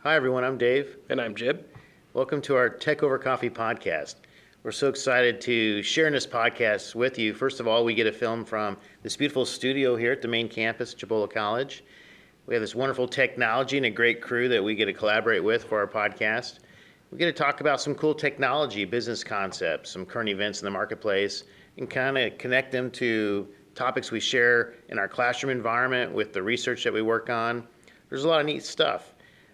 Hi, everyone. I'm Dave. And I'm Jib. Welcome to our Tech Over Coffee podcast. We're so excited to share in this podcast with you. First of all, we get a film from this beautiful studio here at the main campus at Chipola College. We have this wonderful technology and a great crew that we get to collaborate with for our podcast. We get to talk about some cool technology, business concepts, some current events in the marketplace, and kind of connect them to topics we share in our classroom environment with the research that we work on. There's a lot of neat stuff.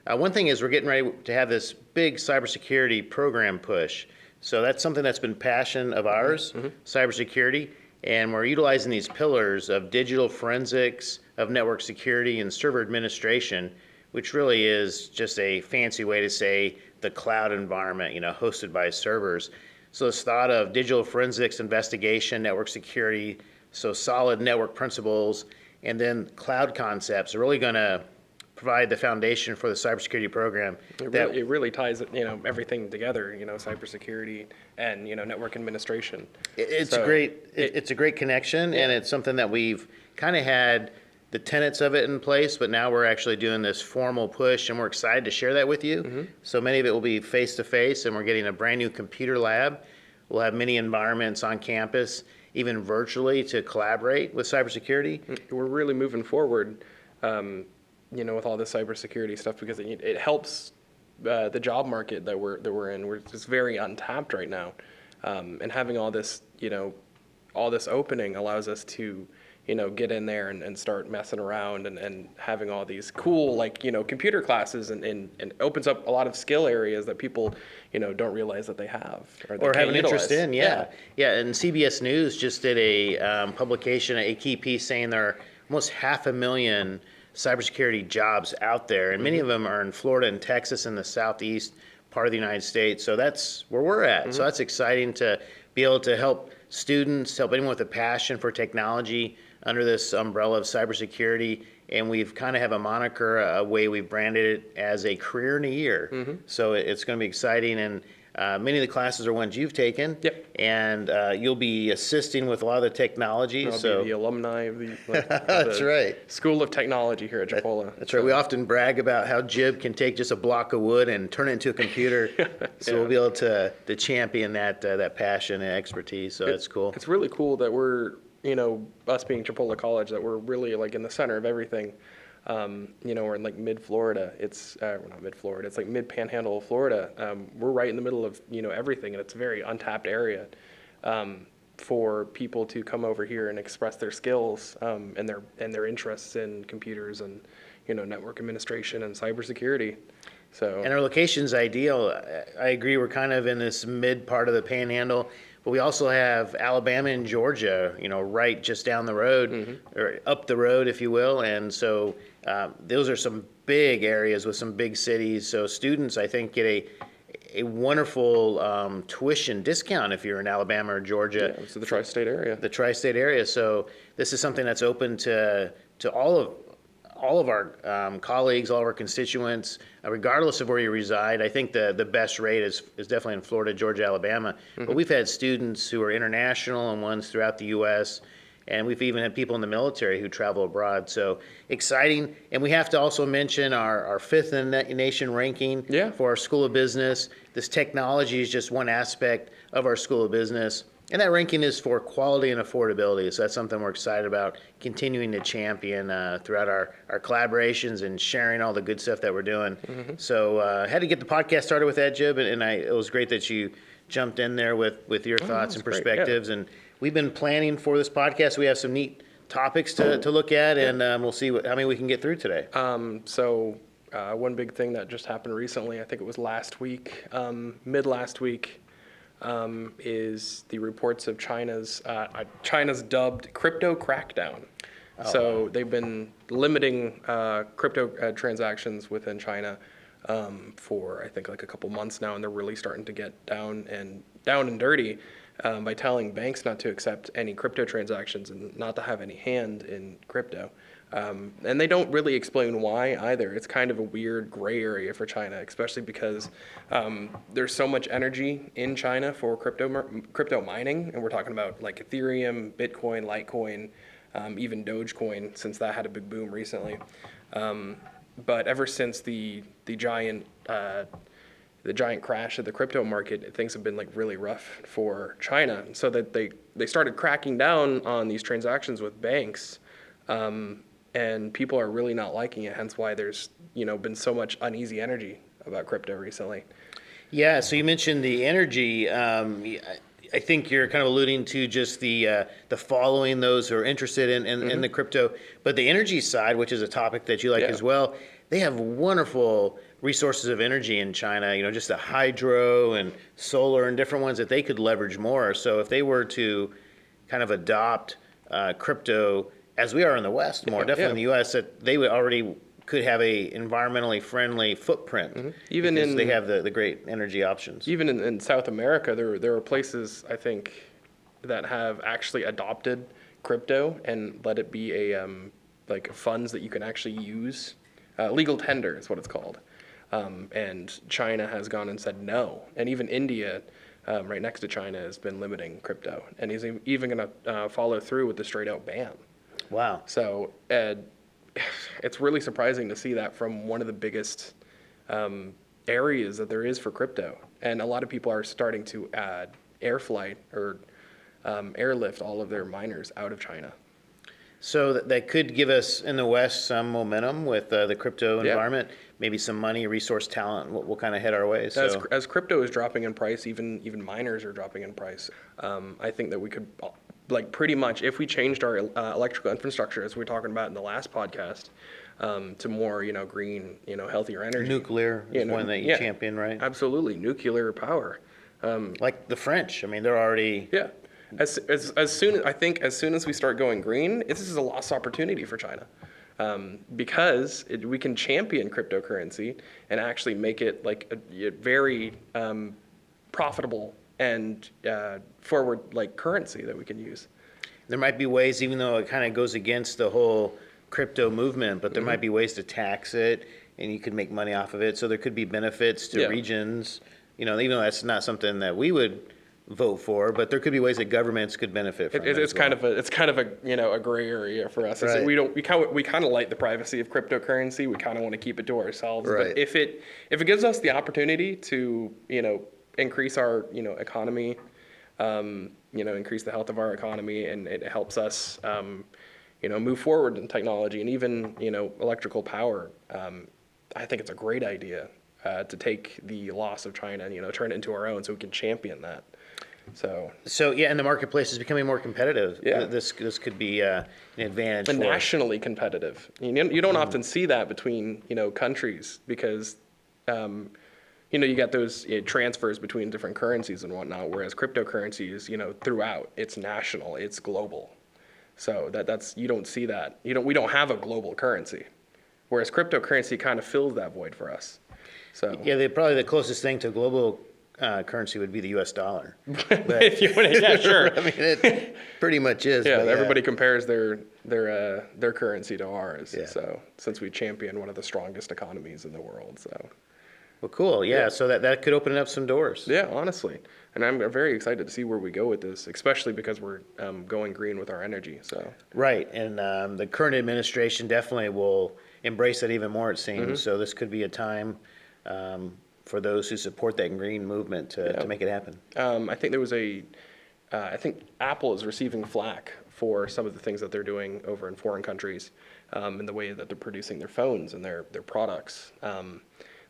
One thing is we're getting ready to have this big cybersecurity program push. So that's something that's been passion of ours, cybersecurity, and we're utilizing these pillars of digital forensics, of network security, and server administration, which really is just a fancy way to say the cloud environment, hosted by servers. So it's thought of digital forensics, investigation, network security, so solid network principles, and then cloud concepts are really going to provide the foundation for the cybersecurity program. It really ties everything together. Cybersecurity and network administration. It's a great connection, and it's something that we've kind of had the tenets of it in place, but now we're actually doing this formal push, and we're excited to share that with you. So many of it will be face to face, and we're getting a brand new computer lab. We'll have many environments on campus, even virtually, to collaborate with cybersecurity. We're really moving forward. With all this cybersecurity stuff, because it helps the job market that we're in. We're just very untapped right now, and having all this opening allows us to get in there and start messing around and having all these cool computer classes, and opens up a lot of skill areas that people don't realize that they have or have an interest in. Yeah. And CBS News just did a publication, a key piece, saying there are almost 500,000 cybersecurity jobs out there, and many of them are in Florida and Texas and the southeast part of the United States. So that's where we're at. So that's exciting to be able to help students, help anyone with a passion for technology under this umbrella of cybersecurity. And we've kind of have a moniker, a way we've branded it as a career in a year. So it's going to be exciting, and many of the classes are ones you've taken. Yep. And you'll be assisting with a lot of the technology. I'll be the alumni of the That's right. School of Technology here at Chipola. That's right. We often brag about how Jib can take just a block of wood and turn it into a computer. So we'll be able to champion that passion and expertise. So that's cool. It's really cool that we're, us being Chipola College, that we're really in the center of everything. We're in mid-Florida. It's not mid-Florida. It's mid-Panhandle of Florida. We're right in the middle of everything, and it's a very untapped area for people to come over here and express their skills and their interests in computers and network administration and cybersecurity. So, and our location's ideal. I agree. We're kind of in this mid part of the Panhandle. But we also have Alabama and Georgia, right just down the road, or up the road, if you will. And so those are some big areas with some big cities. So students, I think, get a wonderful tuition discount if you're in Alabama or Georgia. Yeah, so the tri-state area. The tri-state area. So this is something that's open to all of our colleagues, all of our constituents, regardless of where you reside. I think the best rate is definitely in Florida, Georgia, Alabama. But we've had students who are international and ones throughout the U.S., and we've even had people in the military who travel abroad. So exciting. And we have to also mention our fifth in the nation ranking for our School of Business. This technology is just one aspect of our School of Business. And that ranking is for quality and affordability. So that's something we're excited about continuing to champion throughout our collaborations and sharing all the good stuff that we're doing. So I had to get the podcast started with that, Jib, and it was great that you jumped in there with your thoughts and perspectives. And we've been planning for this podcast. We have some neat topics to look at, and we'll see how many we can get through today. One big thing that just happened recently, I think it was last week, mid-last week, is the reports of China's dubbed crypto crackdown. So they've been limiting crypto transactions within China for I think a couple months now, and they're really starting to get down and dirty by telling banks not to accept any crypto transactions and not to have any hand in crypto. And they don't really explain why either. It's kind of a weird gray area for China, especially because there's so much energy in China for crypto mining, and we're talking about Ethereum, Bitcoin, Litecoin, even Dogecoin, since that had a big boom recently. But ever since the giant crash of the crypto market, things have been like really rough for China. So that they started cracking down on these transactions with banks, and people are really not liking it. Hence why there's been so much uneasy energy about crypto recently. Yeah, so you mentioned the energy. I think you're kind of alluding to just the following those who are interested in the crypto, but the energy side, which is a topic that you like Yeah. as well. They have wonderful resources of energy in China. Just the hydro and solar and different ones that they could leverage more. So if they were to kind of adopt crypto as we are in the West, more definitely in the U.S., that they would already could have a environmentally friendly footprint. Even because in they have the great energy options. Even in South America, there are places I think that have actually adopted crypto and let it be a like funds that you can actually use. Legal tender is what it's called. And China has gone and said no. And even India, right next to China, has been limiting crypto, and is even going to follow through with the straight out ban. Wow. So it's really surprising to see that from one of the biggest areas that there is for crypto. And a lot of people are starting to add air flight or airlift all of their miners out of China. So that could give us in the West some momentum with the crypto environment, maybe some money, resource, talent will kind of head our way. So As crypto is dropping in price, even miners are dropping in price. I think that we could, like pretty much, if we changed our electrical infrastructure, as we were talking about in the last podcast, to more green, healthier energy. nuclear is one that you champion, right? Absolutely, nuclear power. Like the French. I mean, they're already. Yeah. As soon as we start going green, this is a lost opportunity for China, because we can champion cryptocurrency and actually make it like a very profitable and forward like currency that we can use. There might be ways, even though it kind of goes against the whole crypto movement, but there might be ways to tax it, and you could make money off of it. So there could be benefits to regions. Even though that's not something that we would vote for, but there could be ways that governments could benefit from it. It's kind of a gray area for us. Right. We kind of like the privacy of cryptocurrency. We kind of want to keep it to ourselves. Right. But if it gives us the opportunity to increase our economy, increase the health of our economy, and it helps us move forward in technology and even electrical power, I think it's a great idea to take the loss of China and turn it into our own, so we can champion that. So yeah, and the marketplace is becoming more competitive. Yeah. This could be an advantage. And for nationally competitive. You don't often see that between countries, because you got those transfers between different currencies and whatnot, whereas cryptocurrency is throughout. It's national. It's global. So that's you don't see that. We don't have a global currency, whereas cryptocurrency kind of fills that void for us. So Yeah, probably the closest thing to global currency would be the U.S. dollar. But, if you want to, yeah, sure. I mean, it pretty much is. Yeah, but everybody compares their currency to ours. Yeah. So since we champion one of the strongest economies in the world, so. Well, cool. Yeah, so that could open up some doors. Yeah, honestly, and I'm very excited to see where we go with this, especially because we're going green with our energy. So. Right, and the current administration definitely will embrace that even more, it seems. So this could be a time for those who support that green movement to make it happen. I think there was I think Apple is receiving flack for some of the things that they're doing over in foreign countries, in the way that they're producing their phones and their products.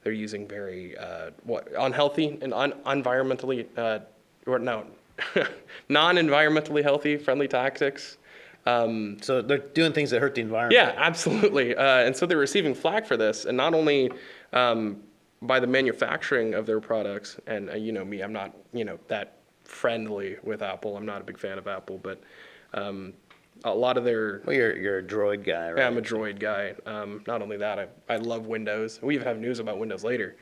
They're using very unhealthy and non-environmentally healthy friendly tactics. So they're doing things that hurt the environment. Yeah, absolutely. And so they're receiving flack for this, and not only by the manufacturing of their products. And me, I'm not that friendly with Apple. I'm not a big fan of Apple, but a lot of their. Well, you're a Droid guy, right? Yeah, I'm a Droid guy. Not only that, I love Windows. We even have news about Windows later.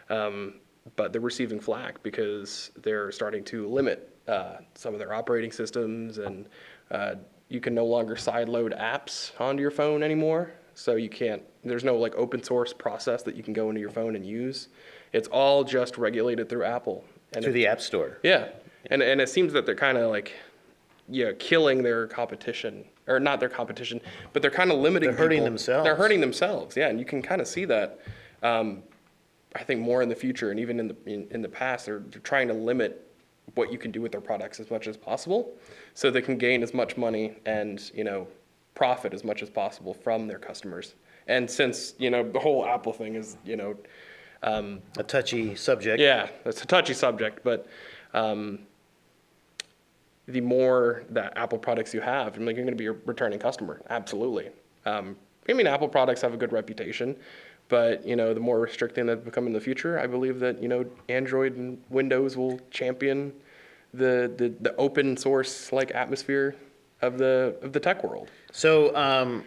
But they're receiving flack because they're starting to limit some of their operating systems, and you can no longer sideload apps onto your phone anymore. So you can't. There's no like open source process that you can go into your phone and use. It's all just regulated through Apple. And through the App Store. Yeah, and it seems that they're kind of like killing their competition or not their competition, but they're kind of limiting. They're hurting people. themselves. They're hurting themselves. Yeah, and you can kind of see that. I think more in the future, and even in the past, they're trying to limit what you can do with their products as much as possible, so they can gain as much money and profit as much as possible from their customers. And since the whole Apple thing is A touchy subject. yeah, it's a touchy subject, but the more that Apple products you have, you're going to be a returning customer. Absolutely. Apple products have a good reputation, but the more restricting they become in the future, I believe that Android and Windows will champion the open source atmosphere of the tech world. So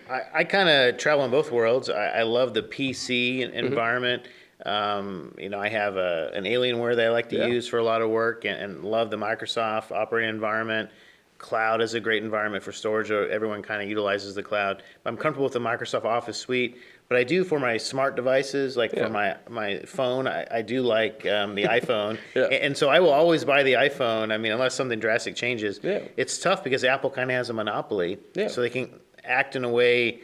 I kind of travel in both worlds. I love the PC environment. I have an Alienware that I like to use for a lot of work, and love the Microsoft operating environment. Cloud is a great environment for storage. Everyone kind of utilizes the cloud. I'm comfortable with the Microsoft Office suite, but I do for my smart devices, for my phone, I do like the iPhone. And so I will always buy the iPhone, unless something drastic changes. It's tough because Apple kind of has a monopoly, so they can act in a way,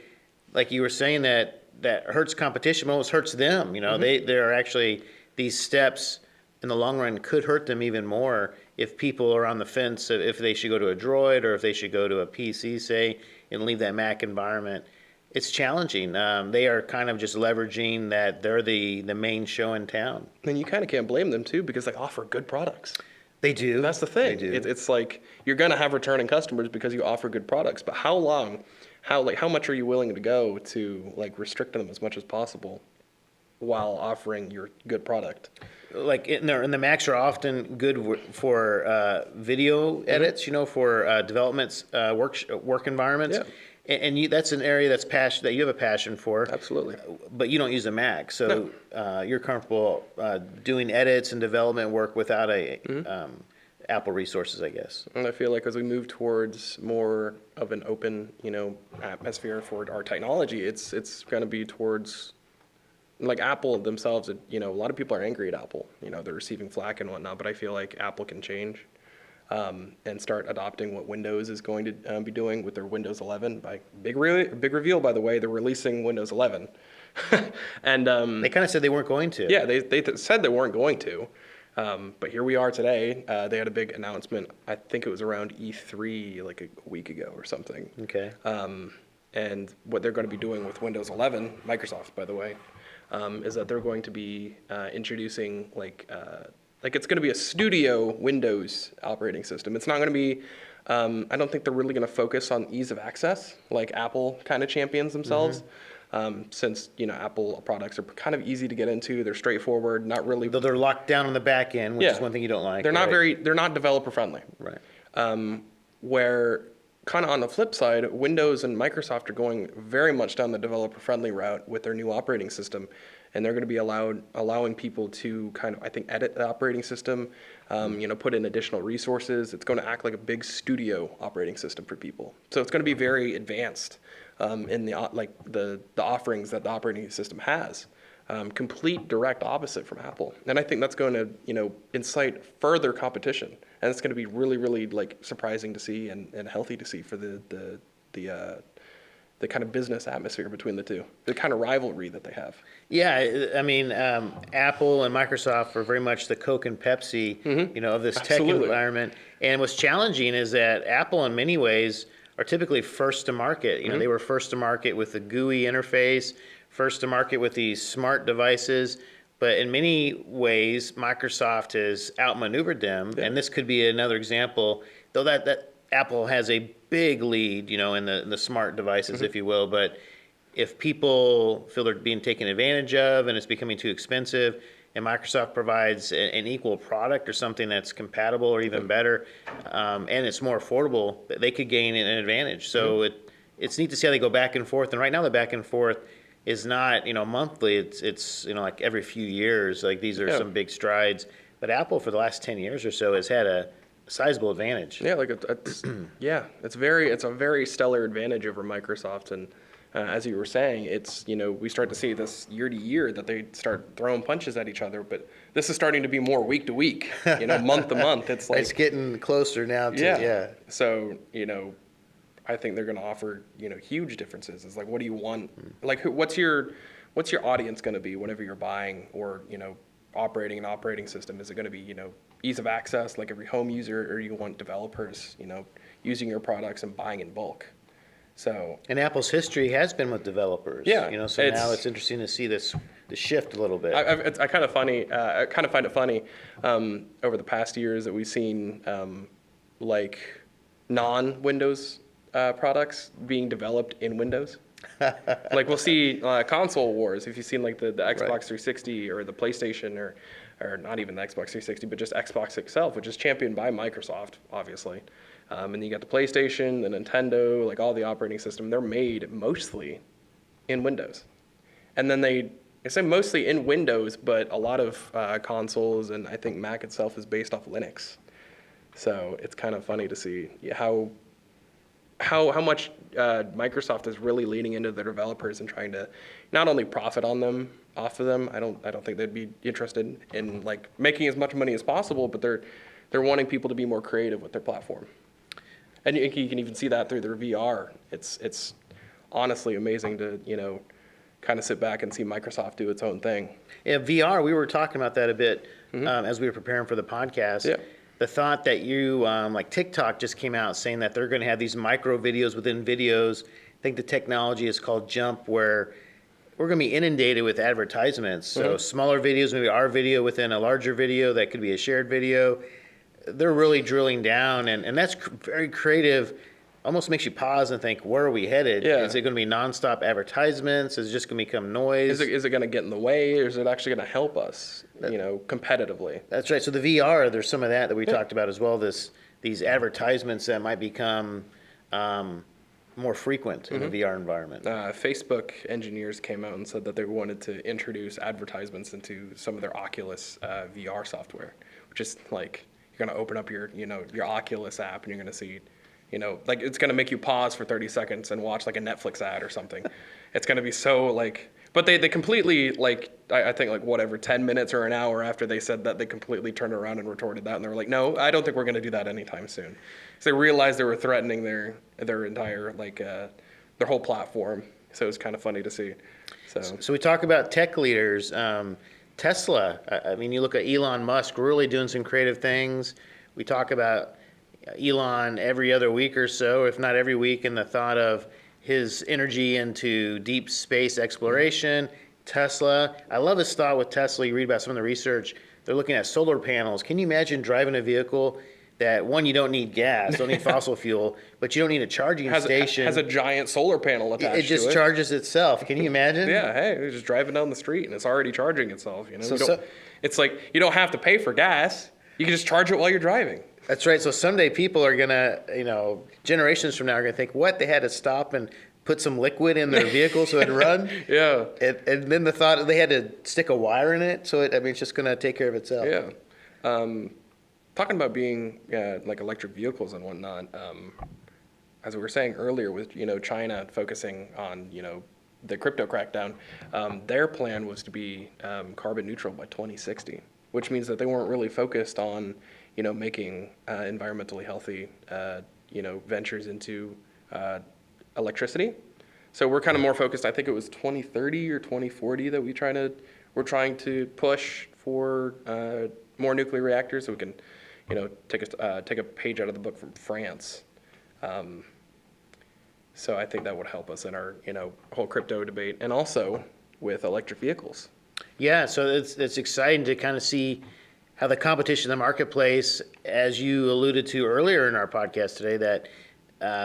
like you were saying, that hurts competition, but almost hurts them. There are actually these steps in the long run could hurt them even more if people are on the fence if they should go to a Droid or if they should go to a PC, say, and leave that Mac environment. It's challenging. They are kind of just leveraging that they're the main show in town. And you kind of can't blame them too, because they offer good products. They do. That's the thing. They do. It's like you're going to have returning customers because you offer good products, but how long? How much are you willing to go to restrict them as much as possible while offering your good product? And the Macs are often good for video edits, for developments, work environments. And that's an area that you have a passion for. Absolutely. But you don't use a Mac, so you're comfortable doing edits and development work without Apple resources, I guess. And I feel like as we move towards more of an open, atmosphere for our technology, it's going to be towards Apple themselves. A lot of people are angry at Apple. They're receiving flack and whatnot, but I feel like Apple can change and start adopting what Windows is going to be doing with their Windows 11. Big reveal, by the way, they're releasing Windows 11. And they kind of said they weren't going to. Yeah, they said they weren't going to. But here we are today. They had a big announcement. I think it was around E3 a week ago or something. Okay. And what they're going to be doing with Windows 11, Microsoft, by the way, is that they're going to be introducing it's going to be a studio Windows operating system. It's not going to be. I don't think they're really going to focus on ease of access like Apple kind of champions themselves. Since Apple products are kind of easy to get into, they're straightforward, not really. Though they're locked down on the back end, which is one thing you don't like. They're not developer friendly. Right. Where kind of on the flip side, Windows and Microsoft are going very much down the developer friendly route with their new operating system, and they're going to be allowing people to kind of, I think, edit the operating system, put in additional resources. It's going to act like a big studio operating system for people. So it's going to be very advanced. In the offerings that the operating system has, complete direct opposite from Apple, and I think that's going to incite further competition, and it's going to be really really surprising to see and healthy to see for the kind of business atmosphere between the two, the kind of rivalry that they have. Yeah, Apple and Microsoft are very much the Coke and Pepsi, of this tech environment. And what's challenging is that Apple, in many ways, are typically first to market. They were first to market with the GUI interface, first to market with these smart devices. But in many ways, Microsoft has outmaneuvered them. And this could be another example, though that Apple has a big lead, in the smart devices, if you will. But if people feel they're being taken advantage of and it's becoming too expensive, and Microsoft provides an equal product or something that's compatible or even better, and it's more affordable, they could gain an advantage. So it's neat to see how they go back and forth. And right now the back and forth is not monthly. It's every few years. These are some big strides. But Apple for the last 10 years or so has had a sizable advantage. Yeah, it's a very stellar advantage over Microsoft. And as you were saying, it's we start to see this year to year that they start throwing punches at each other, but this is starting to be more week to week, month to month. It's it's getting closer now. So I think they're going to offer, huge differences. It's like, what do you want? Like, what's your audience going to be whenever you're buying or, operating an operating system? Is it going to be, ease of access, like every home user, or you want developers, using your products and buying in bulk? So, And Apple's history has been with developers. Yeah, So now it's interesting to see the shift a little bit. I kind of find it funny over the past years that we've seen like non-Windows products being developed in Windows. Like we'll see console wars. If you've seen like the Xbox 360 or the PlayStation or not even the Xbox 360, but just Xbox itself, which is championed by Microsoft, obviously. And then you got the PlayStation, the Nintendo, like all the operating system. They're made mostly in Windows. And then I say mostly in Windows, but a lot of consoles and I think Mac itself is based off Linux. So it's kind of funny to see how much Microsoft is really leaning into their developers and trying to not only profit off of them. I don't think they'd be interested in like making as much money as possible, but they're wanting people to be more creative with their platform. And you can even see that through their VR. It's honestly amazing to kind of sit back and see Microsoft do its own thing. Yeah, VR, we were talking about that a bit as we were preparing for the podcast. Yeah. The thought that like TikTok just came out saying that they're going to have these micro videos within videos. I think the technology is called Jump, where we're going to be inundated with advertisements. So smaller videos, maybe our video within a larger video that could be a shared video. They're really drilling down, and that's very creative. Almost makes you pause and think, where are we headed? Yeah. Is it going to be nonstop advertisements? Is it just going to become noise? Is it going to get in the way, or is it actually going to help us, competitively? That's right. So the VR, there's some of that we talked about as well. These advertisements that might become more frequent in a VR environment. Facebook engineers came out and said that they wanted to introduce advertisements into some of their Oculus VR software, which is like you're going to open up your Oculus app and you're going to see, like it's going to make you pause for 30 seconds and watch like a Netflix ad or something. It's going to be so like, but they completely like, I think like whatever, 10 minutes or an hour after they said that, they completely turned around and retorted that. And they were like, no, I don't think we're going to do that anytime soon. So they realized they were threatening their entire, like their whole platform. So it was kind of funny to see. So we talk about tech leaders. Tesla, I mean, you look at Elon Musk really doing some creative things. We talk about Elon every other week or so, if not every week, in the thought of his energy into deep space exploration. Tesla, I love his thought with Tesla. You read about some of the research. They're looking at solar panels. Can you imagine driving a vehicle that, one, you don't need gas, don't need fossil fuel, but you don't need a charging station. Has a giant solar panel attached to it. It just charges itself. Can you imagine? Yeah, hey, you're just driving down the street and it's already charging itself. So it's like you don't have to pay for gas. You can just charge it while you're driving. That's right. So someday people are going to, generations from now are going to think, what? They had to stop and put some liquid in their vehicle so it'd run? Yeah. And then the thought they had to stick a wire in it. So it's just going to take care of itself. Yeah. Talking about being like electric vehicles and whatnot, as we were saying earlier with, China focusing on, the crypto crackdown, their plan was to be carbon neutral by 2060, which means that they weren't really focused on, making environmentally healthy, ventures into electricity. So we're kind of more focused, I think it was 2030 or 2040 that we're trying to push for more nuclear reactors so we can, take a page out of the book from France. So I think that would help us in our, whole crypto debate, and also with electric vehicles. Yeah, so it's exciting to kind of see how the competition in the marketplace, as you alluded to earlier in our podcast today, that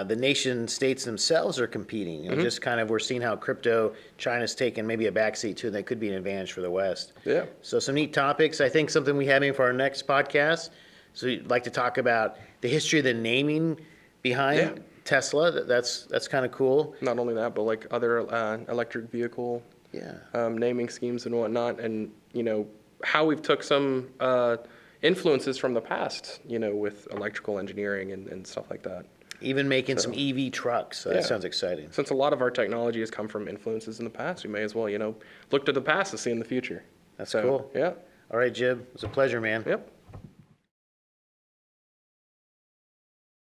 the nation states themselves are competing. Just kind of we're seeing how China's taken maybe a backseat to, and that could be an advantage for the West. Yeah. So some neat topics. I think something we have in for our next podcast. So we'd like to talk about the history of the naming behind Tesla. That's kind of cool. Not only that, but like other electric vehicle naming schemes and whatnot, and how we've took some influences from the past, with electrical engineering and stuff like that. Even making some EV trucks. So that sounds exciting. Since a lot of our technology has come from influences in the past, we may as well, look to the past to see in the future. That's cool. Yeah. All right, Jib. It was a pleasure, man. Yep.